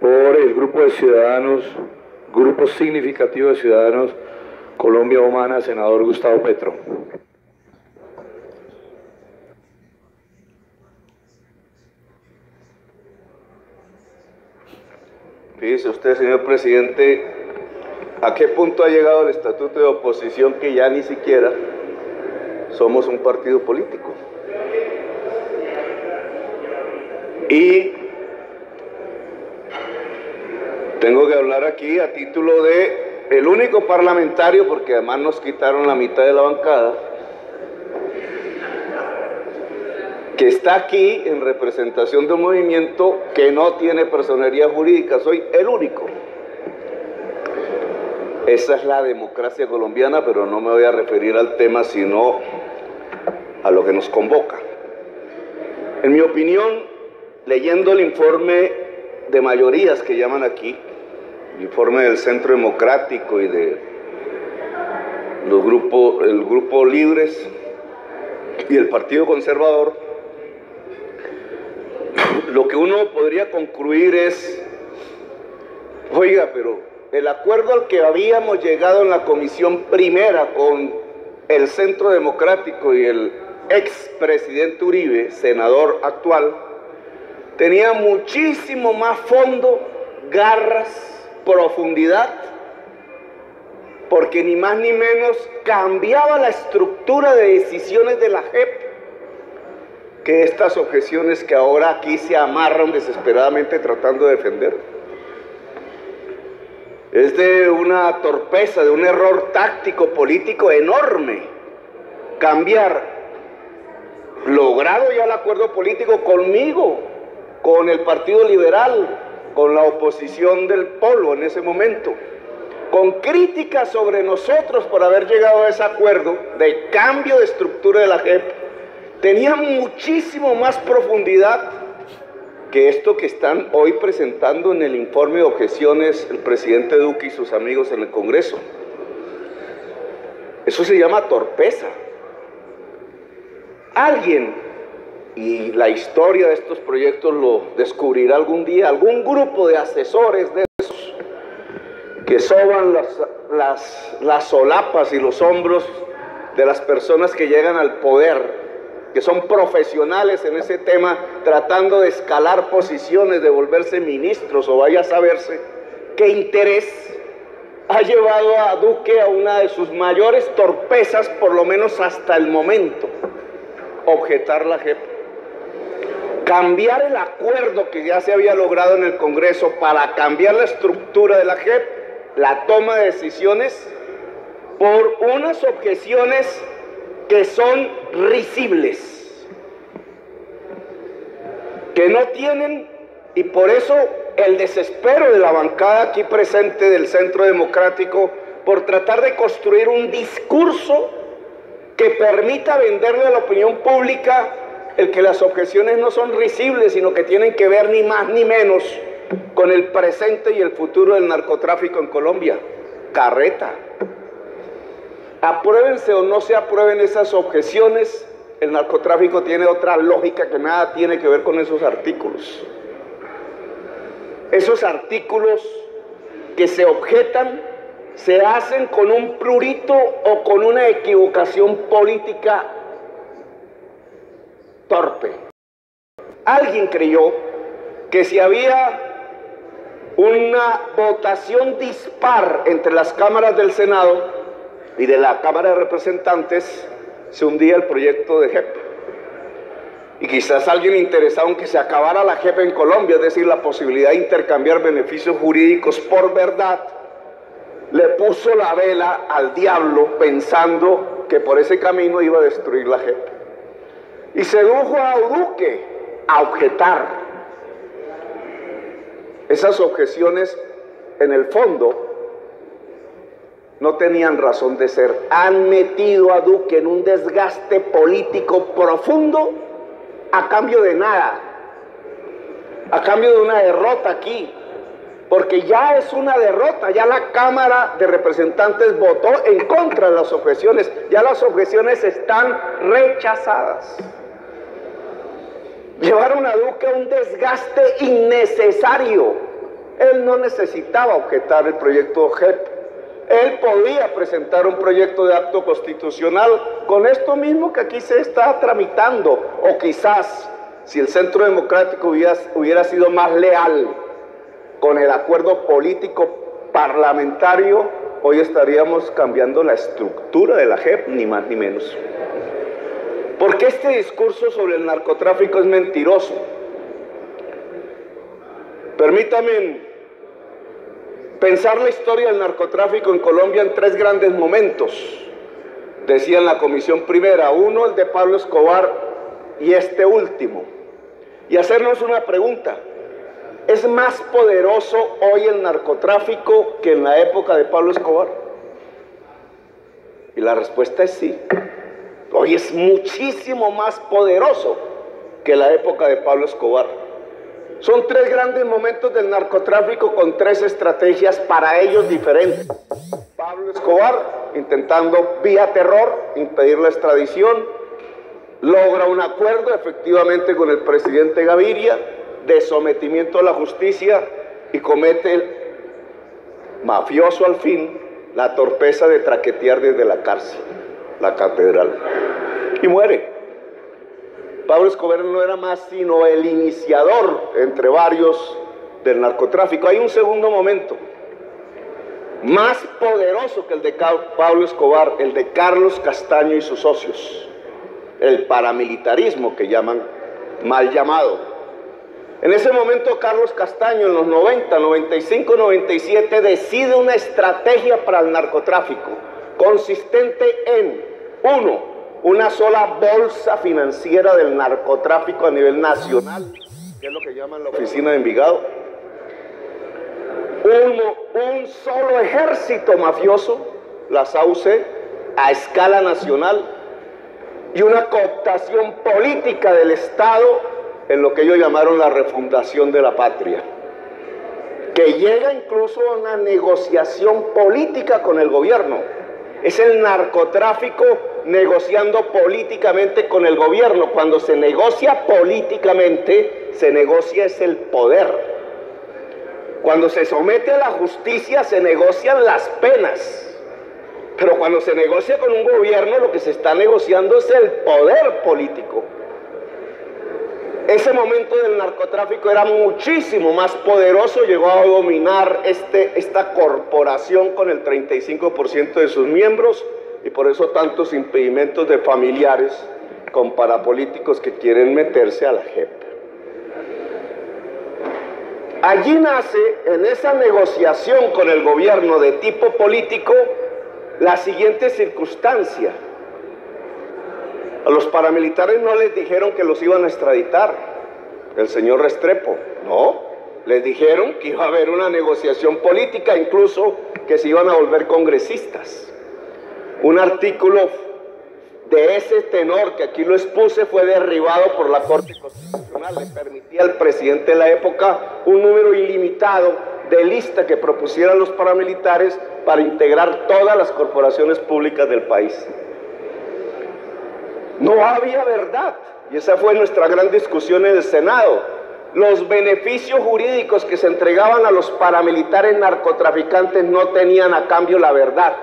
por el grupo de ciudadanos, grupo significativo de ciudadanos, Colombia Humana, senador Gustavo Petro. Fíjese usted, señor presidente, a qué punto ha llegado el estatuto de oposición, que ya ni siquiera somos un partido político. Y tengo que hablar aquí a título de el único parlamentario, porque además nos quitaron la mitad de la bancada, que está aquí en representación de un movimiento que no tiene personería jurídica. Soy el único. Esa es la democracia colombiana, pero no me voy a referir al tema, sino a lo que nos convoca. En mi opinión, leyendo el informe de mayorías que llaman aquí, el informe del Centro Democrático y de el Grupo Libres y el Partido Conservador, lo que uno podría concluir es, oiga, pero el acuerdo al que habíamos llegado en la comisión primera con el Centro Democrático y el expresidente Uribe, senador actual, tenía muchísimo más fondo, garras, profundidad, porque ni más ni menos cambiaba la estructura de decisiones de la JEP que estas objeciones que ahora aquí se amarran desesperadamente tratando de defender. Es de una torpeza, de un error táctico político enorme cambiar, logrado ya el acuerdo político conmigo, con el Partido Liberal, con la oposición del Polo en ese momento, con críticas sobre nosotros por haber llegado a ese acuerdo de cambio de estructura de la JEP, tenía muchísimo más profundidad que esto que están hoy presentando en el informe de objeciones el presidente Duque y sus amigos en el Congreso. Eso se llama torpeza. Alguien, y la historia de estos proyectos lo descubrirá algún día, algún grupo de asesores de esos que soban las solapas y los hombros de las personas que llegan al poder, que son profesionales en ese tema, tratando de escalar posiciones, de volverse ministros o vaya a saberse qué interés ha llevado a Duque a una de sus mayores torpezas, por lo menos hasta el momento: objetar la JEP. Cambiar el acuerdo que ya se había logrado en el Congreso para cambiar la estructura de la JEP, la toma de decisiones, por unas objeciones que son risibles, que no tienen, y por eso el desespero de la bancada aquí presente del Centro Democrático por tratar de construir un discurso que permita venderle a la opinión pública el que las objeciones no son risibles, sino que tienen que ver ni más ni menos con el presente y el futuro del narcotráfico en Colombia. Carreta. Apruébense o no se aprueben esas objeciones, el narcotráfico tiene otra lógica que nada tiene que ver con esos artículos. Esos artículos que se objetan se hacen con un prurito o con una equivocación política torpe. Alguien creyó que si había una votación dispar entre las cámaras del Senado y de la Cámara de Representantes, se hundía el proyecto de JEP. Y quizás alguien interesado en que se acabara la JEP en Colombia, es decir, la posibilidad de intercambiar beneficios jurídicos por verdad, le puso la vela al diablo pensando que por ese camino iba a destruir la JEP. Y sedujo a Duque a objetar. Esas objeciones, en el fondo, no tenían razón de ser. Han metido a Duque en un desgaste político profundo a cambio de nada, a cambio de una derrota aquí, porque ya es una derrota. Ya la Cámara de Representantes votó en contra de las objeciones, ya las objeciones están rechazadas. Llevaron a Duque a un desgaste innecesario Él no necesitaba objetar el proyecto JEP. Él podía presentar un proyecto de acto constitucional con esto mismo que aquí se está tramitando, o quizás, si el Centro Democrático hubiera sido más leal con el acuerdo político parlamentario, hoy estaríamos cambiando la estructura de la JEP, ni más ni menos. Porque este discurso sobre el narcotráfico es mentiroso. Permítame pensar la historia del narcotráfico en Colombia en tres grandes momentos. Decía en la comisión primera, uno el de Pablo Escobar y este último. Y hacernos una pregunta: ¿es más poderoso hoy el narcotráfico que en la época de Pablo Escobar? Y la respuesta es sí. Hoy es muchísimo más poderoso que la época de Pablo Escobar. Son tres grandes momentos del narcotráfico con tres estrategias para ellos diferentes. Pablo Escobar, intentando vía terror impedir la extradición, logra un acuerdo efectivamente con el presidente Gaviria de sometimiento a la justicia y comete el mafioso al fin la torpeza de traquetear desde la cárcel, la catedral, y muere. Pablo Escobar no era más sino el iniciador, entre varios, del narcotráfico. Hay un segundo momento, más poderoso que el de Pablo Escobar, el de Carlos Castaño y sus socios, el paramilitarismo que llaman, mal llamado. En ese momento Carlos Castaño, en los 90, 95, 97, decide una estrategia para el narcotráfico, consistente en, uno, una sola bolsa financiera del narcotráfico a nivel nacional, que es lo que llaman la oficina de Envigado. Un solo ejército mafioso, la SAUCE, a escala nacional, y una cooptación política del Estado en lo que ellos llamaron la refundación de la patria, que llega incluso a una negociación política con el gobierno. Es el narcotráfico negociando políticamente con el gobierno. Cuando se negocia políticamente, se negocia es el poder. Cuando se somete a la justicia, se negocian las penas. Pero cuando se negocia con un gobierno, lo que se está negociando es el poder político. Ese momento del narcotráfico era muchísimo más poderoso, llegó a dominar esta corporación con el 35% de sus miembros, y por eso tantos impedimentos de familiares con parapolíticos que quieren meterse a la JEP. Allí nace, en esa negociación con el gobierno de tipo político, la siguiente circunstancia. A los paramilitares no les dijeron que los iban a extraditar, el señor Restrepo, no. Les dijeron que iba a haber una negociación política, incluso que se iban a volver congresistas. Un artículo de ese tenor que aquí lo expuse fue derribado por la Corte Constitucional. Le permitía al presidente de la época un número ilimitado de lista que propusieran los paramilitares para integrar todas las corporaciones públicas del país. No había verdad, y esa fue nuestra gran discusión en el Senado. Los beneficios jurídicos que se entregaban a los paramilitares narcotraficantes no tenían a cambio la verdad.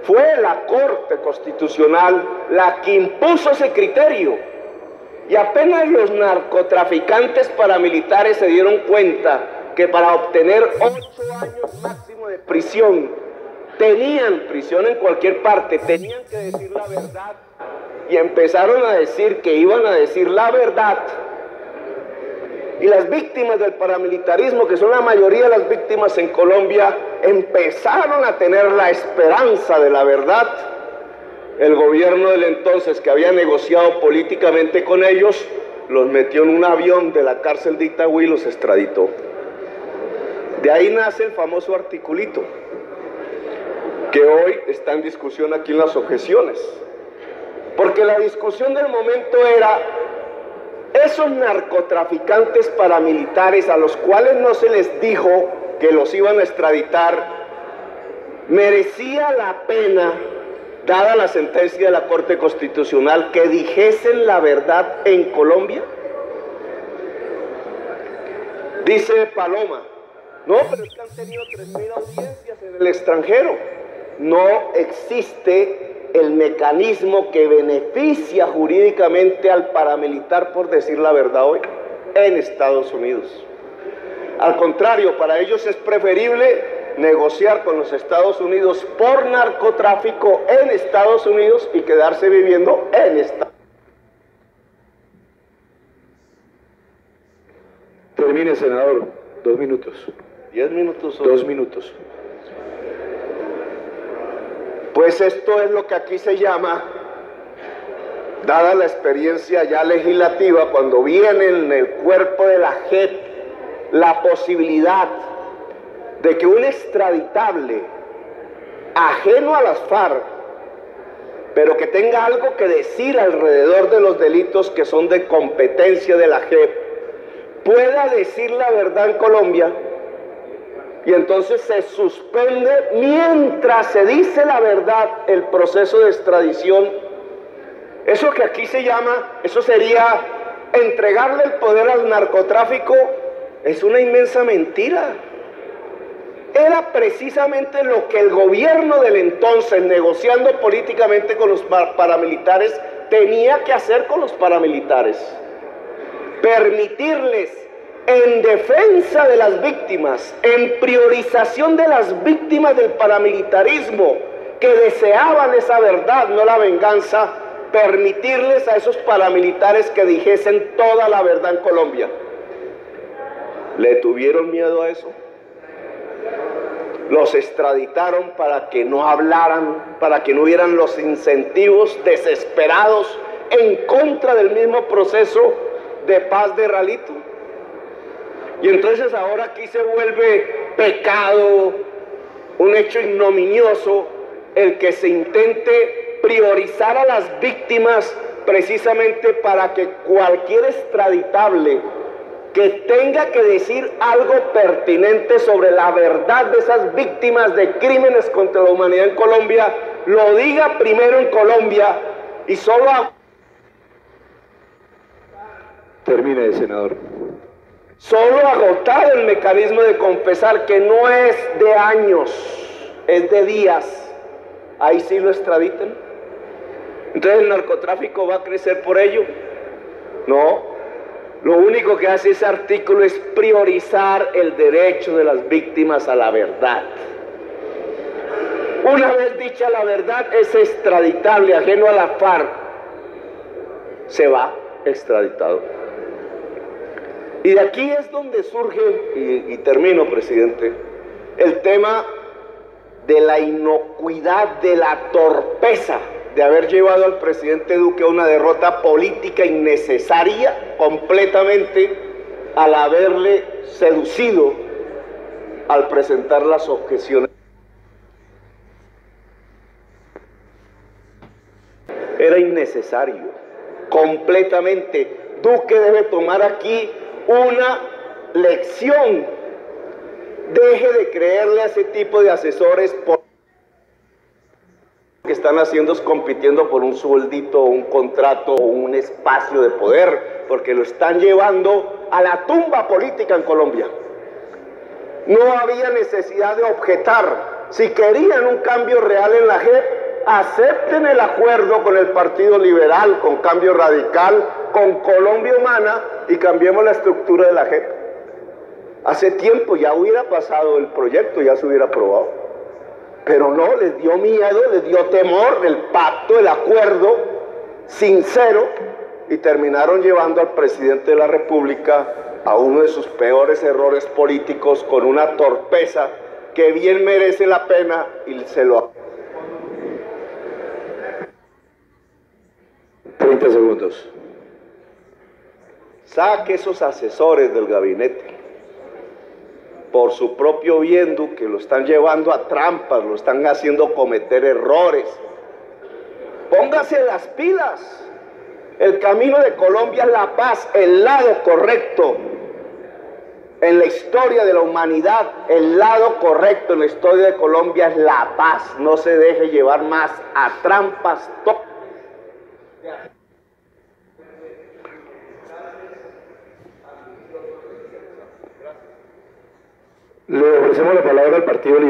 Fue la Corte Constitucional la que impuso ese criterio, y apenas los narcotraficantes paramilitares se dieron cuenta que para obtener 8 años máximo de prisión, tenían prisión en cualquier parte, tenían que decir la verdad, y empezaron a decir que iban a decir la verdad, y las víctimas del paramilitarismo, que son la mayoría de las víctimas en Colombia, empezaron a tener la esperanza de la verdad. El gobierno del entonces, que había negociado políticamente con ellos, los metió en un avión de la cárcel de Itagüí y los extraditó. De ahí nace el famoso articulito, que hoy está en discusión aquí en las objeciones. Porque la discusión del momento era, esos narcotraficantes paramilitares a los cuales no se les dijo que los iban a extraditar, ¿merecía la pena, dada la sentencia de la Corte Constitucional, que dijesen la verdad en Colombia? Dice Paloma, No, pero es que han tenido 3.000 audiencias en el extranjero. No existe el mecanismo que beneficia jurídicamente al paramilitar por decir la verdad hoy en Estados Unidos. Al contrario, para ellos es preferible negociar con los Estados Unidos por narcotráfico en Estados Unidos y quedarse viviendo en Estados Unidos. Termine, senador. 2 minutos. 10 minutos. 2 minutos. Pues esto es lo que aquí se llama, dada la experiencia ya legislativa, cuando viene en el cuerpo de la JEP la posibilidad de que un extraditable ajeno a las FARC, pero que tenga algo que decir alrededor de los delitos que son de competencia de la JEP, pueda decir la verdad en Colombia, y entonces se suspende mientras se dice la verdad el proceso de extradición. Eso que aquí se llama, eso sería entregarle el poder al narcotráfico, es una inmensa mentira. Era precisamente lo que el gobierno del entonces, negociando políticamente con los paramilitares, tenía que hacer con los paramilitares. Permitirles, en defensa de las víctimas, en priorización de las víctimas del paramilitarismo, que deseaban esa verdad, no la venganza, permitirles a esos paramilitares que dijesen toda la verdad en Colombia. ¿Le tuvieron miedo a eso? Los extraditaron para que no hablaran, para que no hubieran los incentivos desesperados en contra del mismo proceso de paz de Ralito. Y entonces ahora aquí se vuelve pecado, un hecho ignominioso, el que se intente priorizar a las víctimas precisamente para que cualquier extraditable que tenga que decir algo pertinente sobre la verdad de esas víctimas de crímenes contra la humanidad en Colombia, lo diga primero en Colombia y solo... Termine, senador. Solo agotado el mecanismo de confesar, que no es de años, es de días, ahí sí lo extraditan. Entonces el narcotráfico va a crecer por ello. No, lo único que hace ese artículo es priorizar el derecho de las víctimas a la verdad. Una vez dicha la verdad, es extraditable, ajeno a la FARC, se va extraditado. Y de aquí es donde surge, y termino, presidente, el tema de la inocuidad, de la torpeza de haber llevado al presidente Duque a una derrota política innecesaria completamente, al haberle seducido al presentar las objeciones. Era innecesario, completamente. Duque debe tomar aquí una lección. Deje de creerle a ese tipo de asesores que están haciendo es compitiendo por un sueldito, un contrato o un espacio de poder, porque lo están llevando a la tumba política en Colombia. No había necesidad de objetar. Si querían un cambio real en la JEP, acepten el acuerdo con el Partido Liberal, con Cambio Radical, con Colombia Humana, y cambiemos la estructura de la JEP. Hace tiempo ya hubiera pasado el proyecto, ya se hubiera aprobado. Pero no, les dio miedo, les dio temor el pacto, el acuerdo sincero, y terminaron llevando al presidente de la República a uno de sus peores errores políticos, con una torpeza que bien merece la pena, y se lo... 30 segundos. Saque esos asesores del gabinete. Por su propio bien, Duque, lo están llevando a trampas, lo están haciendo cometer errores. Póngase las pilas. El camino de Colombia es la paz, el lado correcto en la historia de la humanidad. El lado correcto en la historia de Colombia es la paz. No se deje llevar más a trampas. Le ofrecemos la palabra al Partido Liberal.